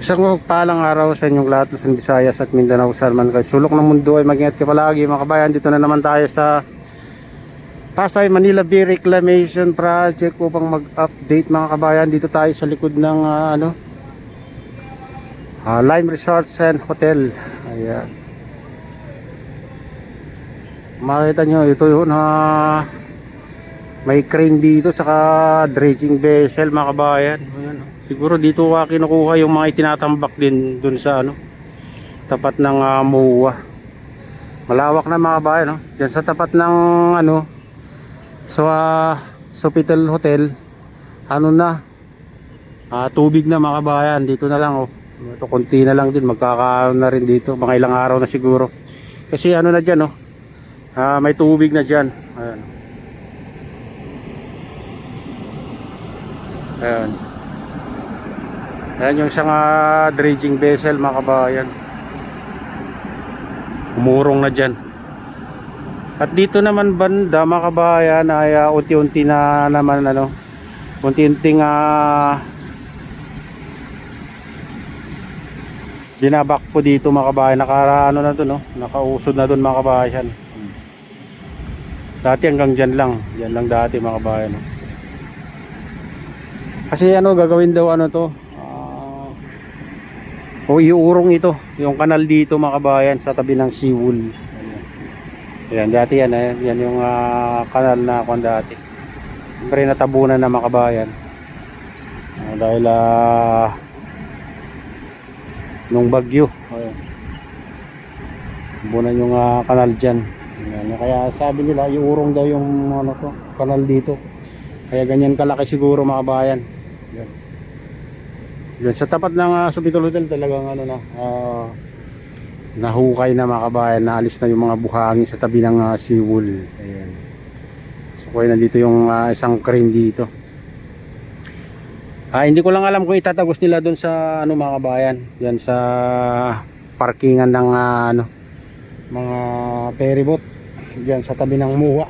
Isang palang araw sa inyong lahat, Luzon, Visayas at Mindanao, Salman kay sulok ng mundo ay mag-ingat ka palagi mga kabayan. Dito na naman tayo sa Pasay Manila Bay Reclamation Project upang mag-update mga kabayan. Dito tayo sa likod ng Lime Resorts and Hotel. Ayan. Makita nyo ito yun may crane dito saka dredging vessel mga kabayan. Ayan. Siguro dito kinukuha yung mga itinatambak din dun sa tapat ng MOA. Malawak na mga kabayan, no? Diyan sa tapat ng Sofitel Hotel, tubig na mga kabayan. Dito na lang ito konti na lang din, magkakaroon na rin dito mga ilang araw na siguro. Kasi na diyan may tubig na diyan. Ayan. Ayan. Ayan yung isang dredging vessel mga kabayan. Umurong na dyan. At dito naman banda mga kabayan ay unti-unti na naman unti-unting binabak po dito mga kabayan. Na dun, nakausod na dun mga kabayan. Dati hanggang dyan lang. Dyan lang dati mga kabayan. Kasi gagawin daw iuurong ito yung kanal dito mga kabayan sa tabi ng seawall. Ayan, dati yan yung kanal na dati. Siyempre natabunan na mga kabayan dahil nung bagyo. Ayan, tabunan yung kanal dyan. Ayan, kaya sabi nila iuurong daw yung kanal dito, kaya ganyan kalaki siguro mga kabayan. Yan sa tapat ng Sofitel Hotel talagang nahukay na mga kabayan, naalis na yung mga buhangin sa tabi ng seawall. Ayan. So kaya nandito yung isang crane dito. Hindi ko lang alam kung itatagos nila doon sa mga kabayan. Yan sa parkingan ng mga ferryboat. Diyan sa tabi ng MOA.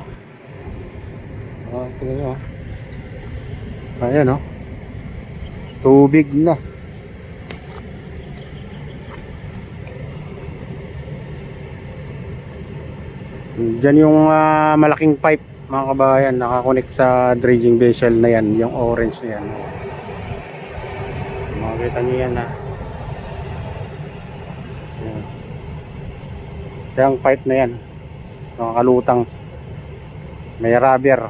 Ayan tubig na. Diyan yung malaking pipe mga kabayan, nakakonect sa dredging vessel na yan, yung orange na yan. Makikita nyo yan yung pipe na yan, nakakalutang, may rubber.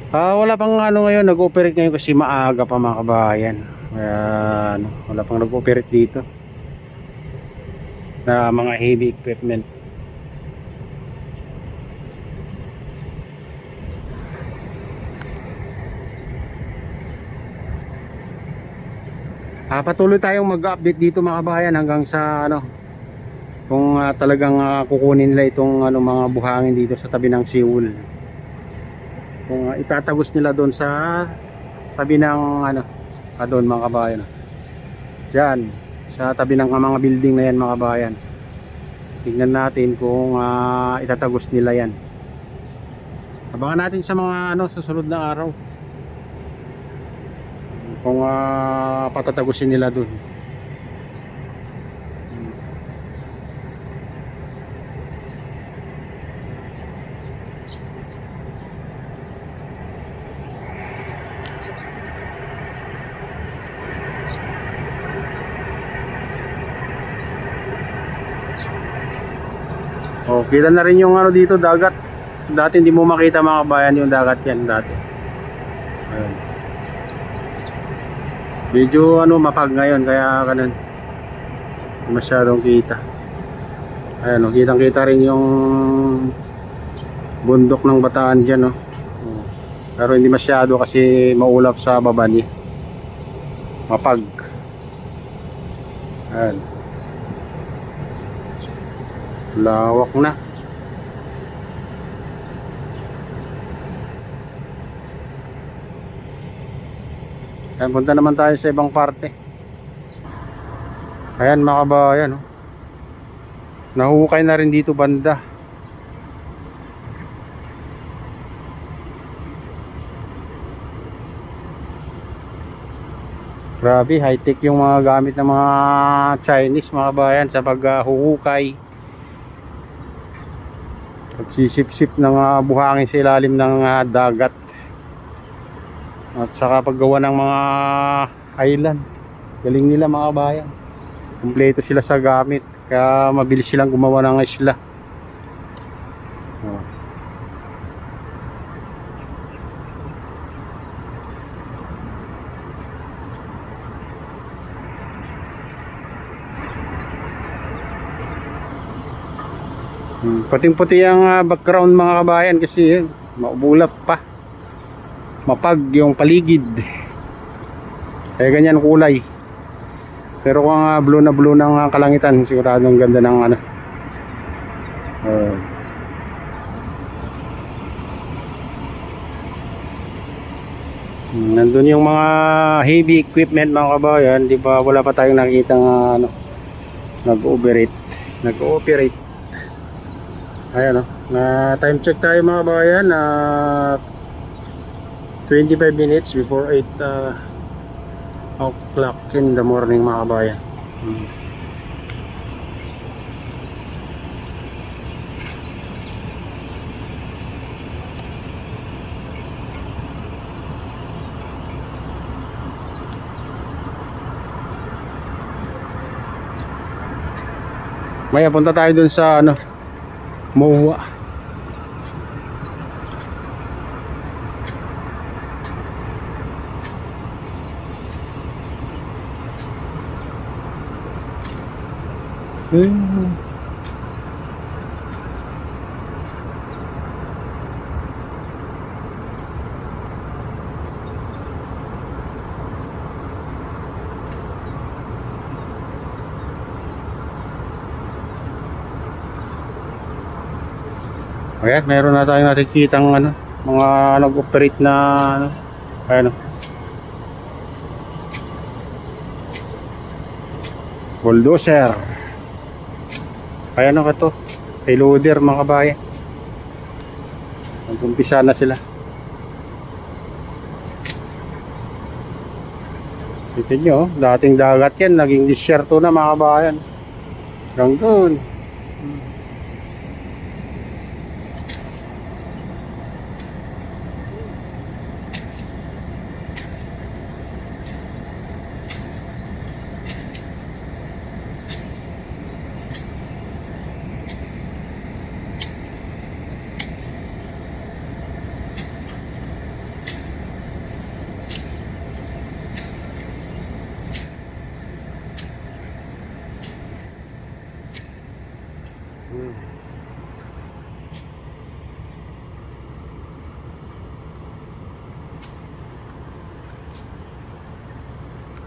Wala pang ngayon, nag-operate ngayon kasi maaga pa mga kabayan. Wala pang nag-operate dito na mga heavy equipment. Patuloy tayong mag-update dito mga kabayan hanggang sa kung talagang kukunin nila itong mga buhangin dito sa tabi ng seawall. Kung itatagos nila doon sa tabi ng doon mga kabayan, dyan sa tabi ng mga building na yan mga kabayan. Tingnan natin kung itatagos nila yan. Abangan natin sa mga susunod na araw kung patatagusin nila doon. Kita na rin yung dito dagat. Dati hindi mo makita mga kabayan yung dagat yan dati. Ayun. Medyo mapag ngayon kaya ganun. Hindi masyadong kita. Ayan kitang kita rin yung bundok ng Bataan dyan Pero hindi masyado kasi maulap sa baba niya. Mapag. Ayan. Lawak na. Ayan, punta naman tayo sa ibang parte. Ayan mga kabayan nahukay na rin dito banda. Grabe, high-tech yung mga gamit ng mga Chinese mga kabayan sa paghuhukay. Pagsisip-sip ng buhangin sa ilalim ng dagat. At saka paggawa ng mga island. Galing nila mga kabayan. Kumpleto sila sa gamit. Kaya mabilis silang gumawa ng isla. Oh. Puting-puti ang background mga kabayan kasi maubulap pa. Mapag yung paligid. Kaya ganyan kulay. Pero kung blue ng kalangitan, siguradong ganda ng ano. Nandun yung mga heavy equipment mga kabayan, di ba wala pa tayong nakikita ng ano, nag-ooperate. Ayan o, na time check tayo mga kabayan, 25 minutes before 8 o'clock in the morning mga kabayan. Maya punta tayo dun sa ano, MOA. Ayan, meron na tayong nakikitang ano, mga nag-operate na ano, ayan o, bulldozer. Ayan o ito, kay loader mga kabayan. Nag-umpisa na sila. Kita nyo, dating dagat yan, naging disyerto na mga kabayan. Hanggang doon.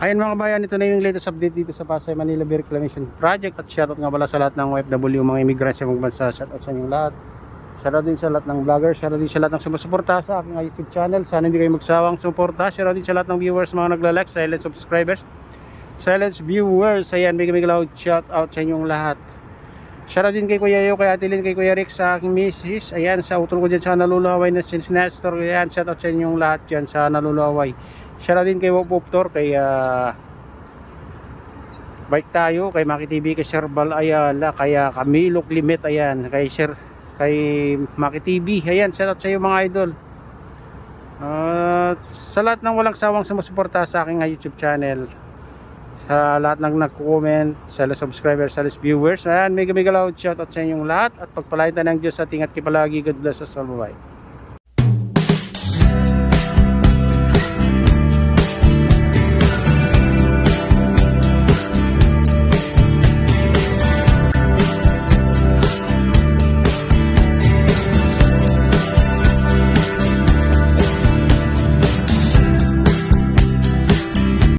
Ayan mga kabayan, ito na yung latest update dito sa Pasay Manila Bay Reclamation Project. At shoutout nga pala sa lahat ng OFW, mga immigrants sa mga bansa. Shoutout sa inyong lahat. Shoutout din sa lahat ng vloggers. Shoutout din sa lahat ng sumusuporta sa aking YouTube channel. Sana hindi kayo magsawang suporta. Shoutout din sa lahat ng viewers, mga nagla-like, silent subscribers, silent viewers. Ayan, big loud shoutout sa inyong lahat. Shoutout din kay Kuya Yo, kay Ate Lynn, kay Kuya Rick, sa aking misis. Ayan, sa utol ko dyan sa nalulaway na Nestor. Ayan, shoutout sa inyong lahat dyan sa nalulaway. Shoutout din kay Wopoptor, kay Bike Tayo, kay Maki TV, kay Sir Bal Ayala, kay Camilo Climet, ayan, kay Maki TV. Ayan, shoutout sa iyo mga idol. Sa lahat ng walang sawang sumusuporta sa aking YouTube channel, sa lahat ng nagko-comment, sa subscribers, sa viewers, ayan, mega loud shoutout sa inyong lahat at pagpalain ng Diyos sa ating at kipalagi. God bless us all. Bye.